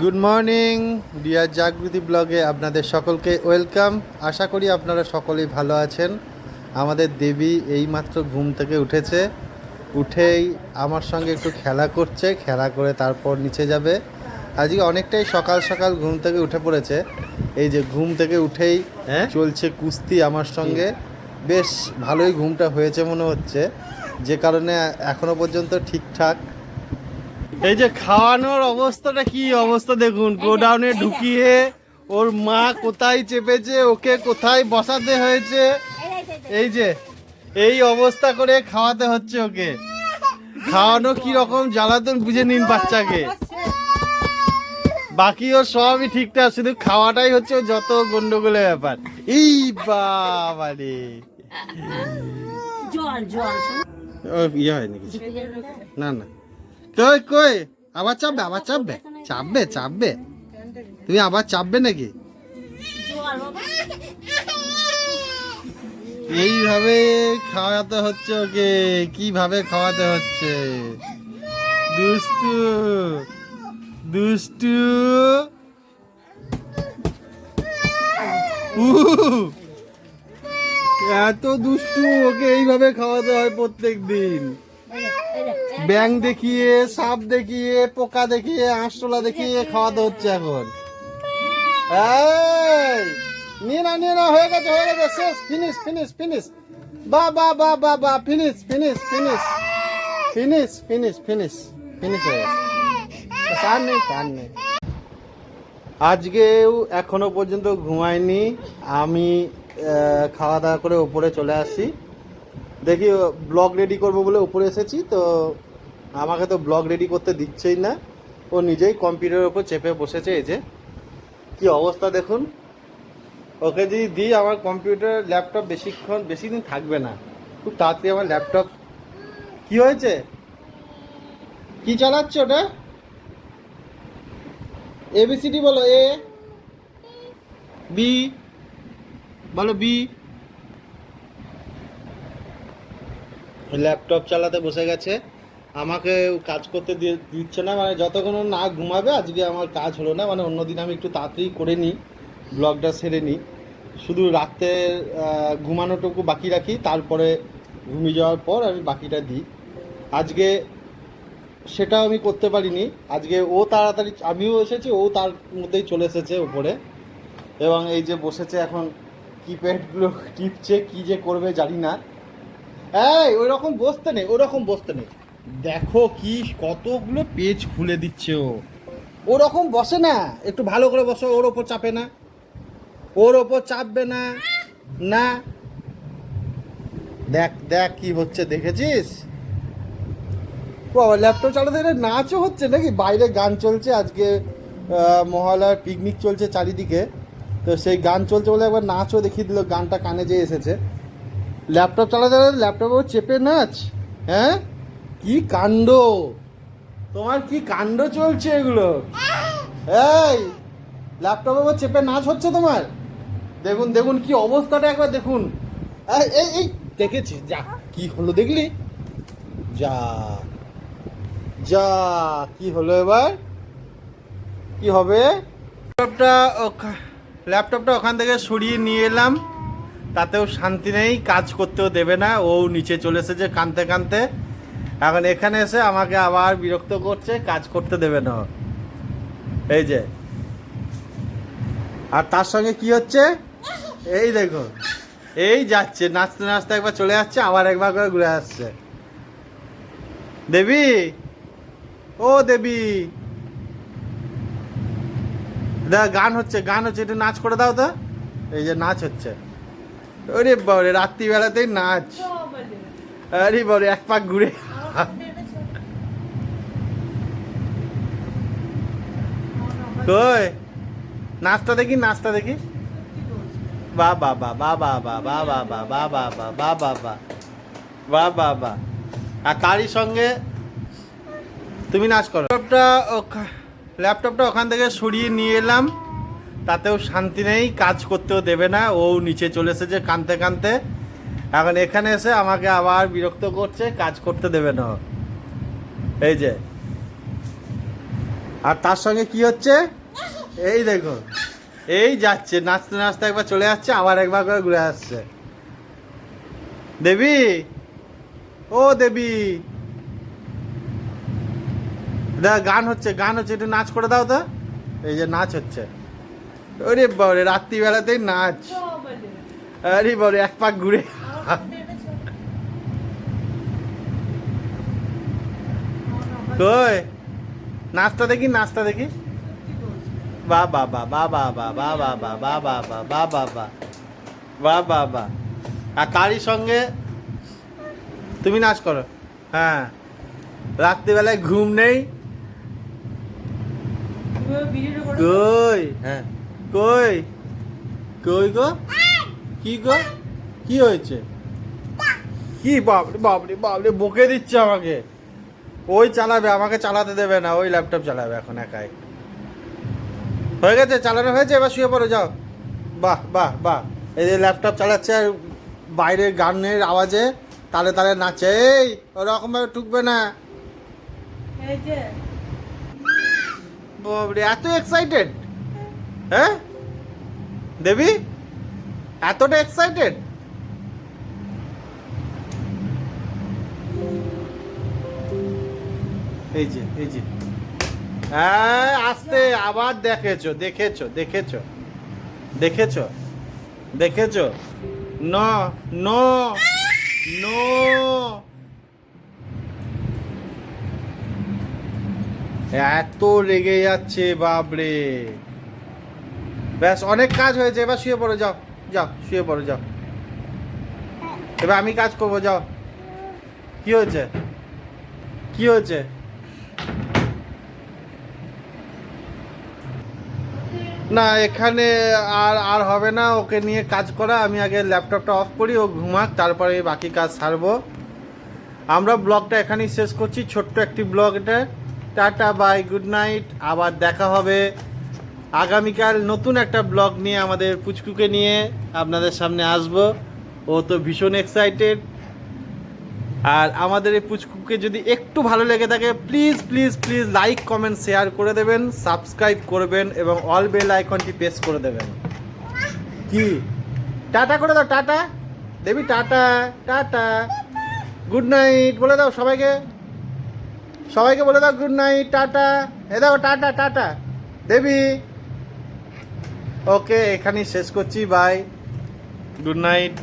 Good morning deer Jagriti ব্লগে আপনাদের সকলকে ওয়েলকাম। আশা করি আপনারা সকলেই ভালো আছেন। আমাদের দেবী এইমাত্র ঘুম থেকে উঠেছে, উঠেই আমার সঙ্গে একটু খেলা করছে, খেলা করে তারপর নিচে যাবে। আজকে অনেকটাই সকাল সকাল ঘুম থেকে উঠে পড়েছে। এই যে ঘুম থেকে উঠেই চলছে কুস্তি আমার সঙ্গে। বেশ ভালোই ঘুমটা হয়েছে মনে হচ্ছে, যে কারণে এখনো পর্যন্ত ঠিকঠাক। এই যে খাওয়ানোর অবস্থাটা কি অবস্থা দেখুন, গোডাউনে ঢুকিয়ে ওর মা কোথায় চেপেছে, ওকে কোথায় বসাতে হয়েছে। এই যে এই অবস্থা করে খাওয়াতে হচ্ছে ওকে। খাওয়ানো কি রকম জ্বালাতন বুঝে নিন বাচ্চাকে। বাকি ওর সবই ঠিকঠাক, শুধু খাওয়াটাই হচ্ছে যত গন্ডগোলের ব্যাপার। এই বাবা রে, ইয়ে হয়নি কিছু, না না। কই কই আবার চাপবে, আবার চাপবে, চাপবে চাপবে, তুমি আবার চাপবে নাকি? এইভাবে খাওয়াতে হচ্ছে ওকে, কিভাবে খাওয়াতে হচ্ছে। দুষ্টু দুষ্টু, এত দুষ্টু, ওকে এইভাবে খাওয়াতে হয় প্রত্যেক দিন। ব্যাং দেখিয়ে, সাপ দেখিয়ে, পোকা দেখিয়ে, আঁশলা দেখিয়ে খাওয়াতে হচ্ছে এখন। এই নিয়ে না, হয়ে গেছে হয়ে গেছে, শেষ, ফিনিশ ফিনিশ ফিনিশ, বা বা বা বা বা, finish finish finish finish finish finish finish হয়ে গেছে, আর নেই আর নেই। আজকেও এখনো পর্যন্ত ঘুমায়নি। আমি খাওয়া দাওয়া করে ওপরে চলে আসি, দেখি ব্লগ রেডি করবো বলে উপরে এসেছি। তো আমাকে তো ব্লগ রেডি করতে দিচ্ছেই না, ও নিজেই কম্পিউটারের উপর চেপে বসেছে। এই যে কি অবস্থা দেখুন, ওকে যদি দিই আমার কম্পিউটার ল্যাপটপ বেশি দিন থাকবে না, খুব তাড়াতাড়ি আমার ল্যাপটপ। কি হয়েছে, কি চালাচ্ছ ওটা? এবিসিডি বলো, এ বি বলো, বি। ল্যাপটপ চালাতে বসে গেছে, আমাকে কাজ করতে দিচ্ছে না। মানে যতক্ষণ না ঘুমাবে আজকে আমার কাজ হলো না। মানে অন্যদিন আমি একটু তাড়াতাড়ি করে নিই, ব্লগটা সেরে নিই, শুধু রাতে ঘুমানোটুকু বাকি রাখি, তারপরে ঘুমিয়ে যাওয়ার পর আমি বাকিটা দিই। আজকে সেটাও আমি করতে পারিনি। আজকে ও তাড়াতাড়ি, আমিও এসেছি, ও তার মধ্যেই চলে এসেছে উপরে, এবং এই যে বসেছে এখন কিপ্যাডগুলো টিপছে, কি যে করবে জানি না। এই ওই রকম বসতে নেই, ওরকম বসতে নেই, দেখো কি কতগুলো পেজ খুলে দিচ্ছে ও। ওরকম বসে না, একটু ভালো করে বসো, ওর ওপর চাপে না, ওর ওপর চাপবে না। না দেখ দেখ কি হচ্ছে, দেখেছিস? বাবা ল্যাপটপ চালাতে নাচও হচ্ছে নাকি? বাইরে গান চলছে, আজকে মহালয়ার পিকনিক চলছে চারিদিকে, তো সেই গান চলছে বলে একবার নাচও দেখিয়ে দিল, গানটা কানে যেয়ে এসেছে। ল্যাপটপ চালাতে ল্যাপটপেও চেপে নাচ, হ্যাঁ? কি কাণ্ড তোমার, কি কাণ্ড চলছে এগুলো? এই ল্যাপটপের উপর চেপে নাচ হচ্ছে তোমার? দেখুন দেখুন কি অবস্থাটা একবার দেখুন। এই এই এই দেখেছি, যা কি হলো দেখলি? যা যা কি হলো, এবার কি হবে? ল্যাপটপটা ওখান থেকে সরিয়ে নিয়ে এলাম, তাতেও শান্তি নেই, কাজ করতেও দেবে না। ও নিচে চলে এসেছে কাঁদতে কাঁদতে, এখন এখানে এসে আমাকে আবার বিরক্ত করছে, কাজ করতে দেবে না। এই যে, আর তার সঙ্গে কি হচ্ছে এই দেখো, এই যাচ্ছে নাচতে নাচতে, একবার চলে যাচ্ছে, আবার একবার করে ঘুরে আসছে। দেবী, ও দেবী, গান হচ্ছে গান হচ্ছে, একটু নাচ করে দাও তো। এই যে নাচ হচ্ছে, ওরে বাবারে রাত্রিবেলাতেই নাচ, আরে বাবারে এক পাক ঘুরে। কই নাচটা দেখি, নাচটা দেখি। বা বা বা বা বা বা বা বা বা বা বা বা বা বা বা বা বা বা, আর তারই সঙ্গে তুমি নাচ করো। ল্যাপটপটা ওখান থেকে সরিয়ে নিয়ে এলাম, তাতেও শান্তি নেই, কাজ করতেও দেবে না। ও নিচে চলে এসেছে কাঁদতে কাঁদতে, এখন এখানে এসে আমাকে আবার বিরক্ত করছে, কাজ করতে দেবে না। এই যে আর তার সঙ্গে কি হচ্ছে এই দেখো, এই যাচ্ছে নাচতে নাচতে, একবার চলে যাচ্ছে আবার একবার করে ঘুরে আসছে। দেবী, ও দেবী, গান হচ্ছে, গান হচ্ছে, একটু নাচ করে দাও তো। এই যে নাচ হচ্ছে, ওরে বাবারে রাত্রিবেলাতেই নাচ, আরে বাবারে এক পাক ঘুরে। কই নাচটা দেখি, নাচটা দেখি। বা বা বা বা বা বা বা বা বা বা বা বা বা বা বা বা বা বা। আর তারই সঙ্গে তুমি নাচ করো। হ্যাঁ, রাত্রিবেলায় ঘুম নেই। কই, হ্যাঁ কই, কই গো, কি গো, কি হয়েছে, কি বাবরে বাবরে বাবরে বকে দিচ্ছে আমাকে। ওই চালাবে, আমাকে চালাতে দেবে না, ওই ল্যাপটপ চালাবে এখন একাই। হয়ে গেছে, চালানো হয়েছে, এবার শুয়ে পড়ো যাও। বাহ বাহ বাহ, এই যে ল্যাপটপ চালাচ্ছে আর বাইরের গানের আওয়াজে তালে তালে নাচে। এই ওরকম ভাবে ঠুকবে না। বাবরে এত এক্সাইটেড, হ্যাঁ দেবী, এতটা এক্সাইটেড। এই যে, এই যে, হ্যাঁ আস্তে, আবার দেখেছো দেখেছো দেখেছো দেখেছো দেখেছো, নো নো নো। এত রেগে যাচ্ছে বাপরে। ব্যাস অনেক কাজ হয়েছে, এবার শুয়ে পড়ো যাও, যাও শুয়ে পড়ো যাও। এবার আমি কাজ করবো, যাও। কি হয়েছে, কি হয়েছে? না এখানে আর আর হবে না ওকে নিয়ে কাজ করা। আমি আগে ল্যাপটপটা অফ করি, ও ঘুমাক, তারপরে বাকি কাজ সারবো। আমরা ব্লগটা এখানেই শেষ করছি, ছোট্ট একটি ব্লগ এটা। টাটা বাই, গুড নাইট, আবার দেখা হবে আগামীকাল নতুন একটা ব্লগ নিয়ে। আমাদের পুচকুকে নিয়ে আপনাদের সামনে আসবো, ও তো ভীষণ এক্সাইটেড। আর আমাদের এই পুচকুকে যদি একটু ভালো লেগে থাকে, please please please like comment share করে দেবেন, সাবস্ক্রাইব করবেন এবং অল বেল আইকনটি প্রেস করে দেবেন। কি টাটা করে দাও, টাটা দেবী, টাটা টাটা, গুড নাইট বলে দাও সবাইকে, সবাইকে বলে দাও গুড নাইট, টাটা। এ দাও টাটা টাটা দেবী। ওকে এখানেই শেষ করছি, বাই, গুড নাইট।